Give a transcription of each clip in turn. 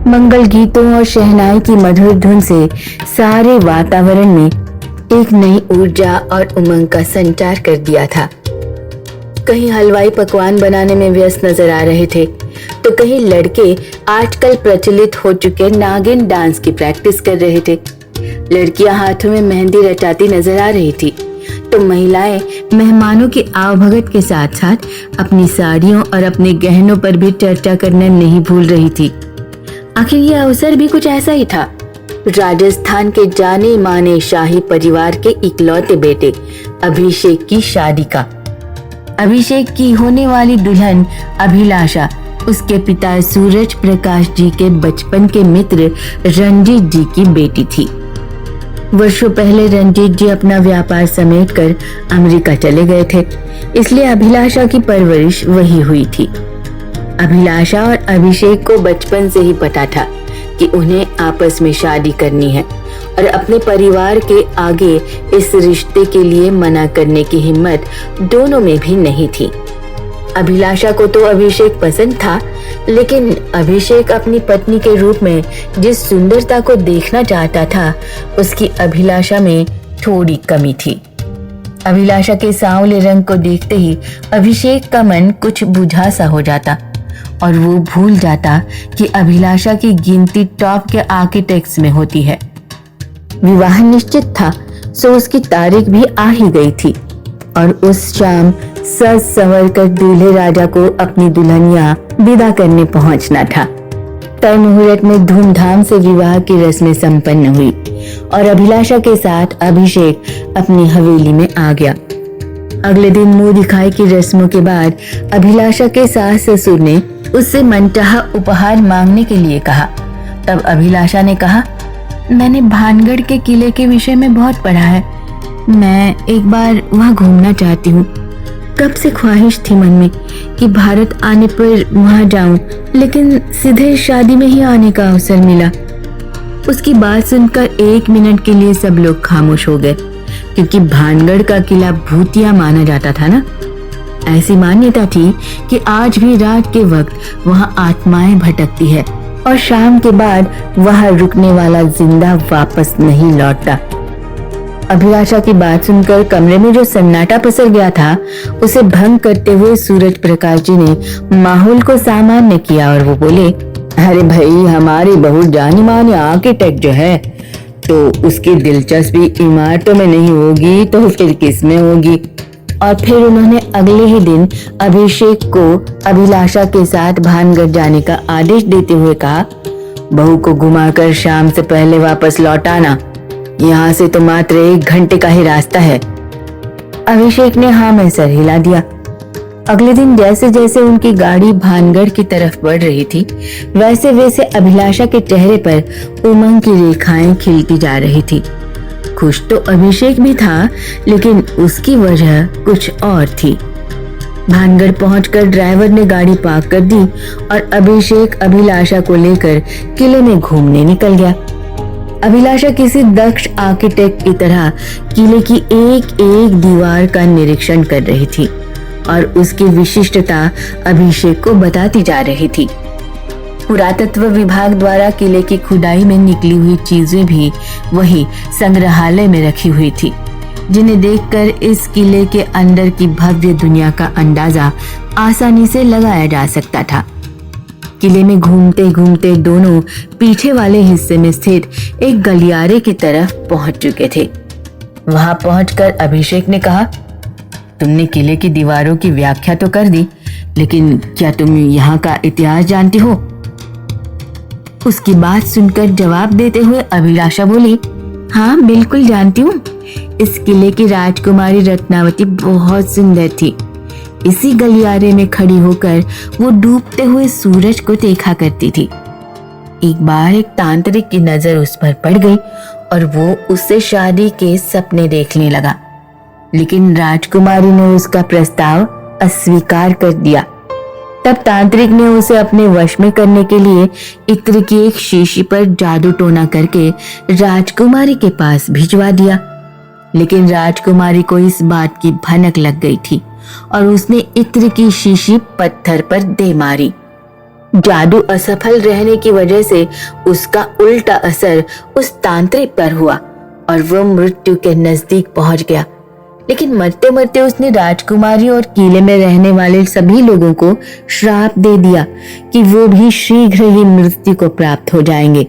मंगल गीतों और शहनाई की मधुर धुन से सारे वातावरण में एक नई ऊर्जा और उमंग का संचार कर दिया था। कहीं हलवाई पकवान बनाने में व्यस्त नजर आ रहे थे, तो कहीं लड़के आजकल प्रचलित हो चुके नागिन डांस की प्रैक्टिस कर रहे थे। लड़कियां हाथों में मेहंदी रचाती नजर आ रही थी, तो महिलाएं मेहमानों की आवभगत के साथ साथ अपनी साड़ियों और अपने गहनों पर भी चर्चा करना नहीं भूल रही थी। आखिर ये अवसर भी कुछ ऐसा ही था। राजस्थान के जाने माने शाही परिवार के इकलौते बेटे अभिषेक की शादी का। अभिषेक की होने वाली दुल्हन अभिलाषा उसके पिता सूरज प्रकाश जी के बचपन के मित्र रंजीत जी की बेटी थी। वर्षों पहले रंजीत जी अपना व्यापार समेटकर अमेरिका चले गए थे, इसलिए अभिलाषा की परवरिश वही हुई थी। अभिलाषा और अभिषेक को बचपन से ही पता था कि उन्हें आपस में शादी करनी है और अपने परिवार के आगे इस रिश्ते के लिए मना करने की हिम्मत दोनों में भी नहीं थी। अभिलाषा को तो अभिषेक पसंद था, लेकिन अभिषेक अपनी पत्नी के रूप में जिस सुंदरता को देखना चाहता था, उसकी अभिलाषा में थोड़ी कमी थी। अभिलाषा के सांवले रंग को देखते ही अभिषेक का मन कुछ बुझा सा हो जाता और वो भूल जाता कि अभिलाषा की गिनती टॉप के आर्किटेक्ट्स में होती है। विवाह निश्चित था, सो उसकी तारीख भी आ ही गई थी और उस शाम सज संवर कर दूल्हे राजा को अपनी दुल्हनिया विदा करने पहुंचना था। तय मुहूर्त में धूमधाम से विवाह की रस्में संपन्न हुई और अभिलाषा के साथ अभिषेक अपनी हवेली में आ गया। अगले दिन मुंह दिखाई की रस्मों के बाद अभिलाषा के सास ससुर ने उससे मनचाहा उपहार मांगने के लिए कहा। तब अभिलाषा ने कहा, मैंने भानगढ़ के किले के विषय में बहुत पढ़ा है, मैं एक बार वहाँ घूमना चाहती हूँ। कब से ख्वाहिश थी मन में कि भारत आने पर वहाँ जाऊं, लेकिन सीधे शादी में ही आने का अवसर मिला। उसकी बात सुनकर एक मिनट के लिए सब लोग खामोश हो गए, क्योंकि भानगढ़ का किला भूतिया माना जाता था ना। ऐसी मान्यता थी कि आज भी रात के वक्त वहाँ आत्माएं भटकती है और शाम के बाद वहाँ रुकने वाला जिंदा वापस नहीं लौटता। अभिलाषा की बात सुनकर कमरे में जो सन्नाटा पसर गया था, उसे भंग करते हुए सूरज प्रकाश जी ने माहौल को सामान्य किया और वो बोले, अरे भाई, हमारी बहुत जानी मानी आर्किटेक्ट जो है, तो उसकी दिलचस्पी इमारतों में नहीं होगी तो फिर किस में होगी। और फिर उन्होंने अगले ही दिन अभिषेक को अभिलाषा के साथ भानगढ़ जाने का आदेश देते हुए कहा, बहू को घुमाकर शाम से पहले वापस लौटाना, यहाँ से तो मात्र 1 घंटे का ही रास्ता है। अभिषेक ने हाँ में सर हिला दिया। अगले दिन जैसे जैसे उनकी गाड़ी भानगढ़ की तरफ बढ़ रही थी, वैसे वैसे अभिलाषा के चेहरे पर उमंग की रेखाएं खिलती जा रही थी। खुश तो अभिषेक भी था, लेकिन उसकी वजह कुछ और थी। भानगढ़ पहुंचकर ड्राइवर ने गाड़ी पार्क कर दी और अभिषेक अभिलाषा को लेकर किले में घूमने निकल गया। अभिलाषा किसी दक्ष आर्किटेक्ट की तरह किले की एक एक दीवार का निरीक्षण कर रही थी और उसकी विशिष्टता अभिषेक को बताती जा रही थी। पुरातत्व विभाग द्वारा किले की खुदाई में निकली हुई चीजें भी वही संग्रहालय में रखी हुई थी, जिन्हें देखकर इस किले के अंदर की भव्य दुनिया का अंदाजा आसानी से लगाया जा सकता था। किले में घूमते घूमते दोनों पीछे वाले हिस्से में स्थित एक गलियारे की तरफ पहुंच चुके थे। वहां पहुंचकर अभिषेक ने कहा, तुमने किले की दीवारों की व्याख्या तो कर दी, लेकिन क्या तुम यहाँ का इतिहास जानती हो? उसकी बात सुनकर जवाब देते हुए अभिलाषा बोली, हाँ बिल्कुल जानती हूँ। इस किले की राजकुमारी रत्नावती बहुत सुंदर थी। इसी गलियारे में खड़ी होकर वो डूबते हुए सूरज को देखा करती थी। एक बार एक तांत्रिक की नजर उस पर पड़ गई और वो उससे शादी के सपने देखने लगा, लेकिन राजकुमारी ने उसका प्रस्ताव अस्वीकार कर दिया। तब तांत्रिक ने उसे अपने वश में करने के लिए इत्र की एक शीशी पर जादू टोना करके राजकुमारी के पास भिजवा दिया। लेकिन राजकुमारी को इस बात की भनक लग गई थी और उसने इत्र की शीशी पत्थर पर दे मारी। जादू असफल रहने की वजह से उसका उल्टा असर उस तांत्रिक पर हुआ और वो मृत्यु के नजदीक पहुंच गया। लेकिन मरते मरते उसने राजकुमारी और किले में रहने वाले सभी लोगों को श्राप दे दिया कि वो भी शीघ्र ही मृत्यु को प्राप्त हो जाएंगे,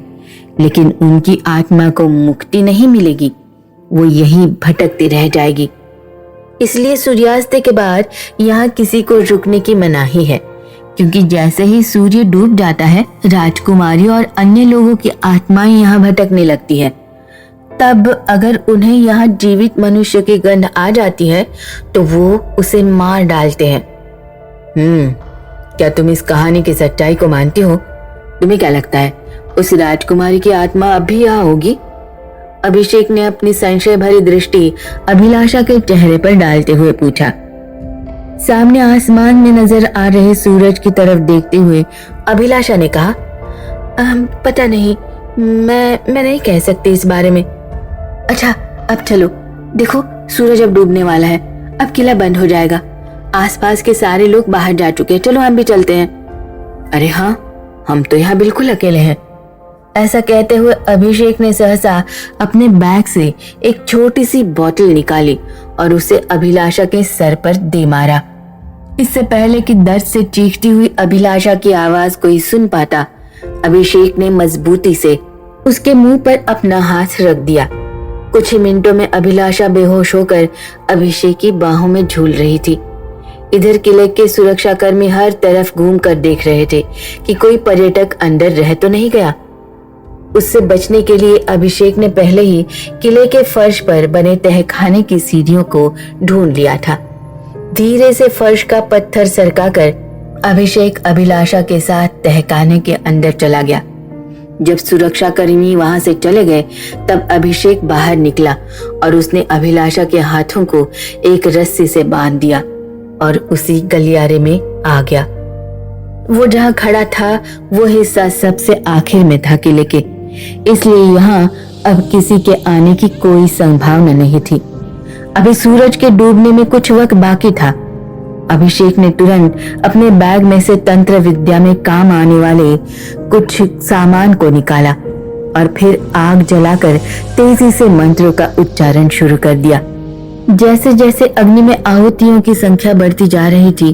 लेकिन उनकी आत्मा को मुक्ति नहीं मिलेगी, वो यहीं भटकती रह जाएगी। इसलिए सूर्यास्त के बाद यहाँ किसी को रुकने की मनाही है, क्योंकि जैसे ही सूर्य डूब जाता है राजकुमारी और अन्य लोगों की आत्माएं यहाँ भटकने लगती है। तब अगर उन्हें यहाँ जीवित मनुष्य की गंध आ जाती है तो वो उसे मार डालते हैं। क्या तुम इस कहानी की सच्चाई को मानती हो? तुम्हें क्या लगता है उस राजकुमारी की आत्मा अब भी यहाँ होगी? अभिषेक ने अपनी संशय भरी दृष्टि अभिलाषा के चेहरे पर डालते हुए पूछा। सामने आसमान में नजर आ रहे सूरज की तरफ देखते हुए अभिलाषा ने कहा, पता नहीं, मैं नहीं कह सकती इस बारे में। अच्छा, अब चलो, देखो सूरज अब डूबने वाला है, अब किला बंद हो जाएगा, आसपास के सारे लोग बाहर जा चुके हैं, चलो हम भी चलते हैं। अरे हाँ, हम तो यहाँ बिल्कुल अकेले हैं। ऐसा कहते हुए अभिषेक ने सहसा अपने बैग से एक छोटी सी बोतल निकाली और उसे अभिलाषा के सर पर दे मारा। इससे पहले कि दर्द से चीखती हुई अभिलाषा की आवाज कोई सुन पाता, अभिषेक ने मजबूती से उसके मुंह पर अपना हाथ रख दिया। कुछ ही मिनटों में अभिलाषा बेहोश होकर अभिषेक की बाहों में झूल रही थी। इधर किले के सुरक्षाकर्मी हर तरफ घूमकर देख रहे थे कि कोई पर्यटक अंदर रह तो नहीं गया। उससे बचने के लिए अभिषेक ने पहले ही किले के फर्श पर बने तहखाने की सीढ़ियों को ढूंढ लिया था। धीरे से फर्श का पत्थर सरकाकर अभिषेक अभिलाषा के साथ तहखाने के अंदर चला गया। जब सुरक्षाकर्मी वहां से चले गए तब अभिषेक बाहर निकला और उसने अभिलाषा के हाथों को एक रस्सी से बांध दिया और उसी गलियारे में आ गया। वो जहां खड़ा था वो हिस्सा सबसे आखिर में था किले के, इसलिए यहाँ अब किसी के आने की कोई संभावना नहीं थी। अभी सूरज के डूबने में कुछ वक्त बाकी था। अभिषेक ने तुरंत अपने बैग में से तंत्र विद्या में काम आने वाले कुछ सामान को निकाला और फिर आग जलाकर तेजी से मंत्रों का उच्चारण शुरू कर दिया। जैसे जैसे अग्नि में आहुतियों की संख्या बढ़ती जा रही थी,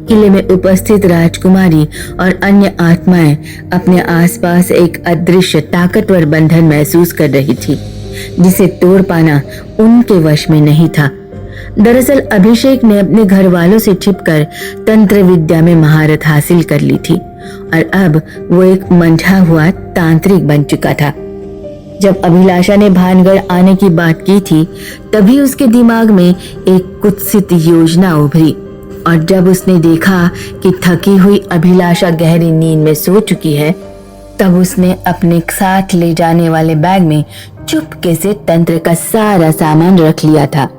किले में उपस्थित राजकुमारी और अन्य आत्माएं अपने आसपास एक अदृश्य ताकतवर बंधन महसूस कर रही थी, जिसे तोड़ पाना उनके वश में नहीं था। दरअसल अभिषेक ने अपने घर वालों से छिपकर तंत्र विद्या में महारत हासिल कर ली थी और अब वो एक मंझा हुआ तांत्रिक बन चुका था। जब अभिलाषा ने भानगढ़ आने की बात की थी तभी उसके दिमाग में एक कुत्सित योजना उभरी और जब उसने देखा कि थकी हुई अभिलाषा गहरी नींद में सो चुकी है तब उसने अपने साथ ले जाने वाले बैग में चुपके से तंत्र का सारा सामान रख लिया था।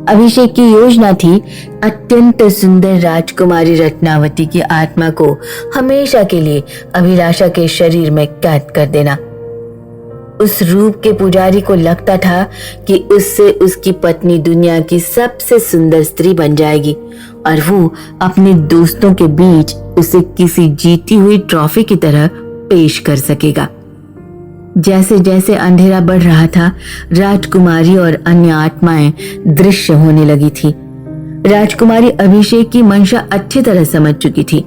अभिषेक की योजना थी अत्यंत सुंदर राजकुमारी रत्नावती की आत्मा को हमेशा के लिए अभिलाषा के शरीर में कैद कर देना। उस रूप के पुजारी को लगता था कि उससे उसकी पत्नी दुनिया की सबसे सुंदर स्त्री बन जाएगी और वो अपने दोस्तों के बीच उसे किसी जीती हुई ट्रॉफी की तरह पेश कर सकेगा। जैसे जैसे अंधेरा बढ़ रहा था, राजकुमारी और अन्य आत्माएं दृश्य होने लगी थी। राजकुमारी अभिषेक की मंशा अच्छी तरह समझ चुकी थी,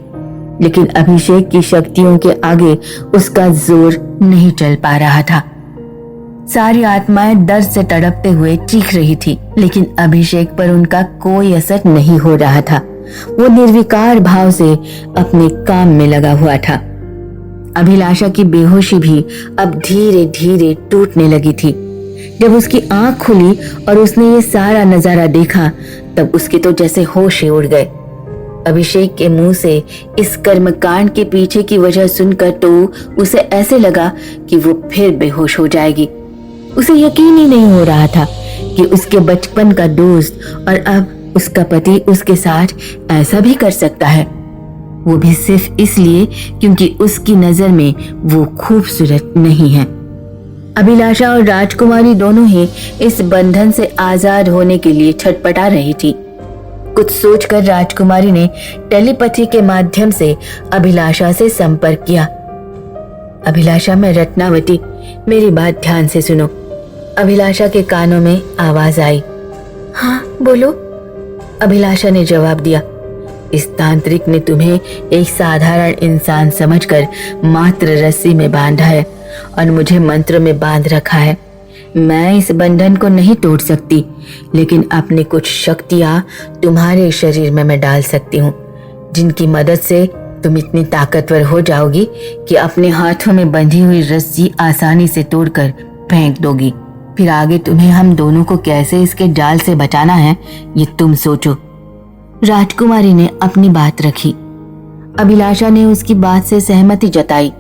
लेकिन अभिषेक की शक्तियों के आगे उसका जोर नहीं चल पा रहा था। सारी आत्माएं दर्द से तड़पते हुए चीख रही थी, लेकिन अभिषेक पर उनका कोई असर नहीं हो रहा था। वो निर्विकार भाव से अपने काम में लगा हुआ था। अभिलाषा की बेहोशी भी अब धीरे धीरे टूटने लगी थी। जब उसकी आंख खुली और उसने ये सारा नजारा देखा तब उसके तो जैसे होश ही उड़ गए। अभिषेक के मुंह से इस कर्मकांड के पीछे की वजह सुनकर तो उसे ऐसे लगा कि वो फिर बेहोश हो जाएगी। उसे यकीन ही नहीं हो रहा था कि उसके बचपन का दोस्त और अब उसका पति उसके साथ ऐसा भी कर सकता है, वो भी सिर्फ इसलिए क्योंकि उसकी नजर में वो खूबसूरत नहीं है। अभिलाषा और राजकुमारी दोनों ही इस बंधन से आजाद होने के लिए छटपटा रही थी। कुछ सोचकर राजकुमारी ने टेलीपैथी के माध्यम से अभिलाषा से संपर्क किया। अभिलाषा, मैं रत्नावती, मेरी बात ध्यान से सुनो। अभिलाषा के कानों में आवाज आई। हाँ बोलो, अभिलाषा ने जवाब दिया। इस तांत्रिक ने तुम्हें एक साधारण इंसान समझकर मात्र रस्सी में बांधा है और मुझे मंत्र में बांध रखा है। मैं इस बंधन को नहीं तोड़ सकती, लेकिन अपनी कुछ शक्तियां तुम्हारे शरीर में मैं डाल सकती हूँ, जिनकी मदद से तुम इतनी ताकतवर हो जाओगी कि अपने हाथों में बंधी हुई रस्सी आसानी से तोड़कर फेंक दोगी। फिर आगे तुम्हें हम दोनों को कैसे इसके जाल से बचाना है, ये तुम सोचो। राजकुमारी ने अपनी बात रखी। अभिलाषा ने उसकी बात से सहमति जताई।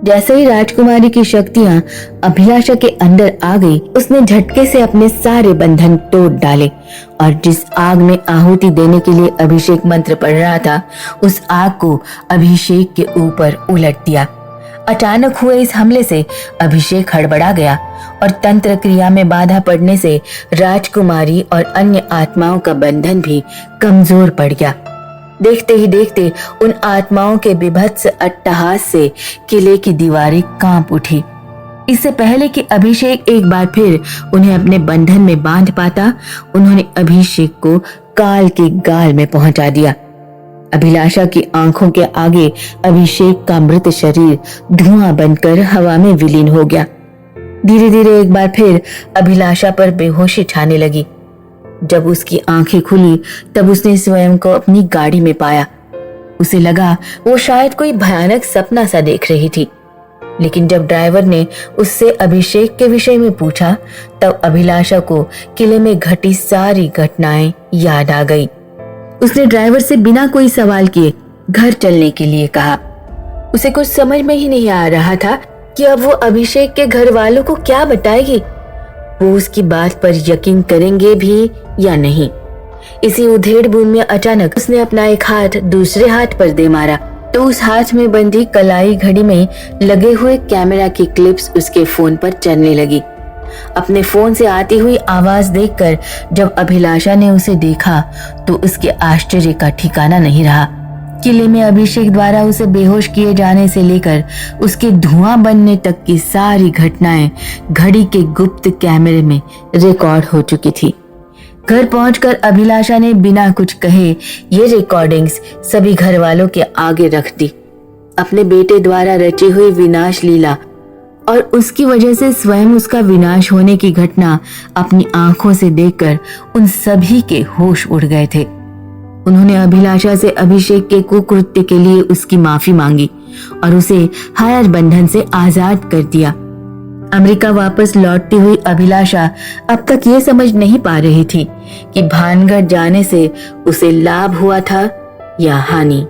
जैसे ही राजकुमारी की शक्तियां अभिलाषा के अंदर आ गई, उसने झटके से अपने सारे बंधन तोड़ डाले और जिस आग में आहुति देने के लिए अभिषेक मंत्र पढ़ रहा था, उस आग को अभिषेक के ऊपर उलट दिया। अचानक हुए इस हमले से अभिषेक हड़बड़ा गया और तंत्र क्रिया में बाधा पड़ने से राजकुमारी और अन्य आत्माओं का बंधन भी कमजोर पड़ गया। देखते ही देखते उन आत्माओं के बीभत्स अट्टहास से किले की दीवारें कांप उठी। इससे पहले कि अभिषेक एक बार फिर उन्हें अपने बंधन में बांध पाता, उन्होंने अभिषेक को काल के गाल में पहुंचा दिया। अभिलाषा की आंखों के आगे अभिषेक का मृत शरीर धुआं बनकर हवा में विलीन हो गया। धीरे धीरे एक बार फिर अभिलाषा पर बेहोशी छाने लगी। जब उसकी आंखें खुली तब उसने स्वयं को अपनी गाड़ी में पाया। उसे लगा वो शायद कोई भयानक सपना सा देख रही थी, लेकिन जब ड्राइवर ने उससे अभिषेक के विषय में पूछा तब अभिलाषा को किले में घटी सारी घटनाएं याद आ गई। उसने ड्राइवर से बिना कोई सवाल किए घर चलने के लिए कहा। उसे कुछ समझ में ही नहीं आ रहा था कि अब वो अभिषेक के घर वालों को क्या बताएगी। वो उसकी बात पर यकीन करेंगे भी या नहीं। इसी उधेड़ बुन में अचानक उसने अपना एक हाथ दूसरे हाथ पर दे मारा तो उस हाथ में बंधी कलाई घड़ी में लगे हुए कैमरा की क्लिप्स उसके फोन पर चलने लगी। अपने फोन से आती हुई आवाज देखकर जब अभिलाषा ने उसे देखा तो उसके आश्चर्य का ठिकाना नहीं रहा। किले में अभिषेक द्वारा उसे बेहोश किए जाने से लेकर उसके धुआं बनने तक की सारी घटनाएं घड़ी के गुप्त कैमरे में रिकॉर्ड हो चुकी थी। घर पहुंचकर अभिलाषा ने बिना कुछ कहे ये रिकॉर्डिंग्स सभी घर वालों के आगे रख दी। अपने बेटे द्वारा रची हुई विनाश लीला और उसकी वजह से स्वयं उसका विनाश होने की घटना अपनी आंखों से देखकर उन सभी के होश उड़ गए थे। उन्होंने अभिलाषा से अभिषेक के कुकृत्य के लिए उसकी माफी मांगी और उसे हायर बंधन से आजाद कर दिया। अमेरिका वापस लौटती हुई अभिलाषा अब तक ये समझ नहीं पा रही थी कि भानगढ़ जाने से उसे लाभ हुआ था या हानि।